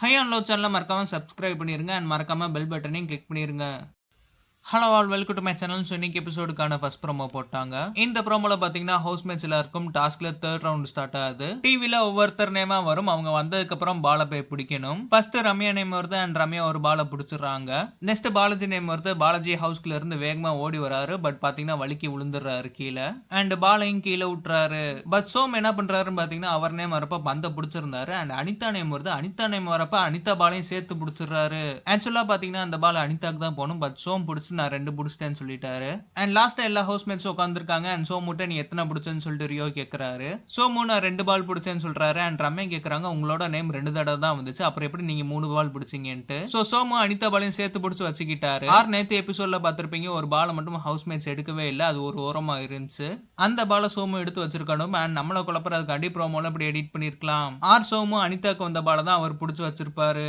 High and low சேனலை மறக்காம subscribe பண்ணிருங்க அண்ட் மறக்காம பெல் பட்டனையும் கிளிக் பண்ணிருங்க. Hello all welcome to my channel. So இன்னைக்கு எபிசோடுக்கான ஃபர்ஸ்ட் ப்ரோமோ போட்டாங்க. இந்த ப்ரோமோல பாத்தீங்கன்னா ஹவுஸ் மேட்ச் எல்லாருக்கும் டாஸ்க்ல தேர்ட் ரவுண்ட் ஸ்டார்ட் ஆகுது. டிவில ஒவ்வொருத்தர் நேமா வரும். அவங்க வந்ததுக்கு அப்புறம் பாலை போய் பிடிக்கணும். ஃபர்ஸ்ட் ரம்யா நேம் வருது அண்ட் ரம்யா ஒரு பாலை பிடிச்சிடுறாங்க. நெக்ஸ்ட் பாலாஜி நேம் வருது. பாலாஜி ஹவுஸ்குள்ள இருந்து வேகமா ஓடி வராரு. பட் பாத்தீங்கன்னா வலிக்கு விழுந்துடுறாரு கீழே அண்ட் பாலையும் கீழே விட்டுறாரு. பட் சோம் என்ன பண்றாருன்னு பாத்தீங்கன்னா அவர் நேம் வரப்ப பந்த பிடிச்சிருந்தாரு அண்ட் அனிதா நேம் வருது. அனிதா நேம் வரப்ப அனிதா பாலையும் சேர்த்து பிடிச்சிடுறாரு. ஆக்சுவலா பாத்தீங்கன்னா அந்த பால் அனிதாக்கு தான் போகணும். பட் சோம் பிடிச்சி நான் 2 பிடிச்சிட்டேன்னு சொல்லிட்டாரு. அண்ட் லாஸ்ட் எல்லா ஹவுஸ்மேட்ஸ் உட்காந்துருக்காங்க அண்ட் சோமுட்ட நீ எத்தனை பிடிச்சேன்னு சொல்லிட்டு ரியோ கேட்கறாரு. சோமு நான் 2 பால் பிடிச்சேன்னு சொல்றாரு. அண்ட் ரம்யா கேட்கறாங்க உங்களோட நேம் 2 தடவை தான் வந்துச்சு, அப்புறம் எப்படி நீங்க 3 பால் பிடிச்சீங்கன்ட்டு. சோ சோமு அனிதா பாலையும் சேர்த்து பிடிச்சு வச்சுக்கிட்டாரு. நேத்து எபிசோட்ல பார்த்திருப்பீங்க ஒரு பாலை மட்டும் ஹவுஸ்மேட்ஸ் எடுக்கவே இல்லை, அது ஒரு ஓரமா இருந்துச்சு. அந்த பாலை சோமு எடுத்து வச்சிருக்கணும் அண்ட் நம்மளை குழப்பறதுக்காண்டி ப்ரோமோல இப்படி எடிட் பண்ணிருக்கலாம். சோமு அனிதாக்கு வந்த பாலை தான் அவர் பிடிச்சு வச்சிருப்பாரு.